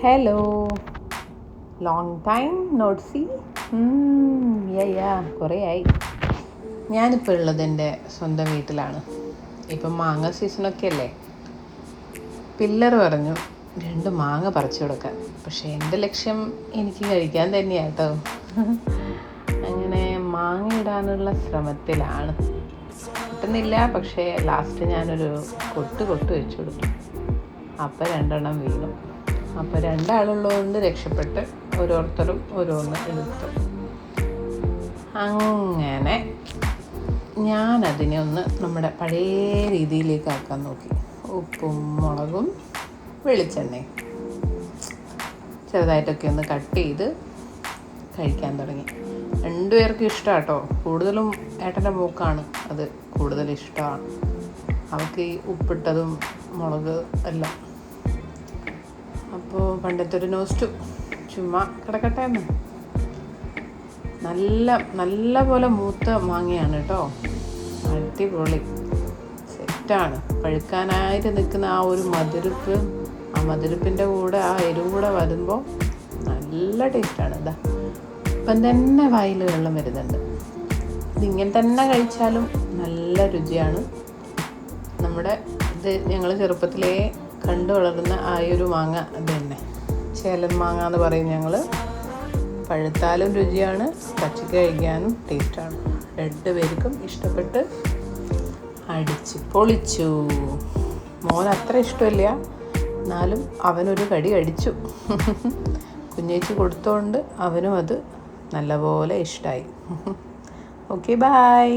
Hello, long time not see. കുറേ ആയി. ഞാനിപ്പോൾ ഉള്ളത് എൻ്റെ സ്വന്തം വീട്ടിലാണ്. ഇപ്പം മാങ്ങ സീസണൊക്കെ അല്ലേ. പിള്ളേർ പറഞ്ഞു 2 മാങ്ങ പറിച്ചു കൊടുക്കാൻ. പക്ഷേ എൻ്റെ ലക്ഷ്യം എനിക്ക് കഴിക്കാൻ തന്നെയാണ് കേട്ടോ. അങ്ങനെ മാങ്ങ ഇടാനുള്ള ശ്രമത്തിലാണ്. കിട്ടുന്നില്ല, പക്ഷേ ലാസ്റ്റ് ഞാനൊരു കൊട്ട് വെച്ചു കൊടുത്തു. അപ്പം 2 വീണു. അപ്പോൾ 2 ആളുള്ളതുകൊണ്ട് രക്ഷപ്പെട്ട് ഓരോരുത്തരും ഓരോന്ന് എടുത്തു. അങ്ങനെ ഞാനതിനെ ഒന്ന് നമ്മുടെ പഴയ രീതിയിലേക്ക് ആക്കാൻ നോക്കി. ഉപ്പും മുളകും വെളിച്ചെണ്ണയും ചെറുതായിട്ടൊക്കെ ഒന്ന് കട്ട് ചെയ്ത് കഴിക്കാൻ തുടങ്ങി. 2 പേർക്കും ഇഷ്ടമാണ് കേട്ടോ. കൂടുതലും ഏട്ടൻ്റെ മൂക്കാണ് അത് കൂടുതൽ ഇഷ്ടമാണ്. അവൾക്ക് ഈ ഉപ്പിട്ടതും മുളക് എല്ലാം. അപ്പോൾ പണ്ടത്തെ ഒരു നോസ്റ്റു ചുമ്മാ കിടക്കട്ടെ എന്ന്. നല്ല പോലെ മൂത്ത മാങ്ങയാണ് കേട്ടോ. അടിപൊളി സെറ്റാണ്. പഴുക്കാനായിട്ട് നിൽക്കുന്ന ആ ഒരു മധുരപ്പ്, ആ മധുരപ്പിൻ്റെ കൂടെ ആ എരിവ് കൂടെ വരുമ്പോൾ നല്ല ടേസ്റ്റാണ്. ഇപ്പം തന്നെ വായിൽ വെള്ളം വരുന്നുണ്ട്. ഇതിങ്ങനെ തന്നെ കഴിച്ചാലും നല്ല രുചിയാണ്. ഇത് ഞങ്ങൾ ചെറുപ്പത്തിലേ കണ്ടു വളർന്ന ആ ഒരു മാങ്ങ അത് തന്നെ, ചേലൻ മാങ്ങ എന്ന് പറയും ഞങ്ങൾ. പഴുത്താലും രുചിയാണ്, പച്ചക്ക് കഴിക്കാനും ടേസ്റ്റാണ്. 2 പേർക്കും ഇഷ്ടപ്പെട്ട് അടിച്ച് പൊളിച്ചു. മോൻ അത്ര ഇഷ്ടമില്ല, എന്നാലും അവനൊരു കടി അടിച്ചു. കുഞ്ഞേച്ചി കൊടുത്തോണ്ട് അവനും അത് നല്ലപോലെ ഇഷ്ടമായി. Okay, by.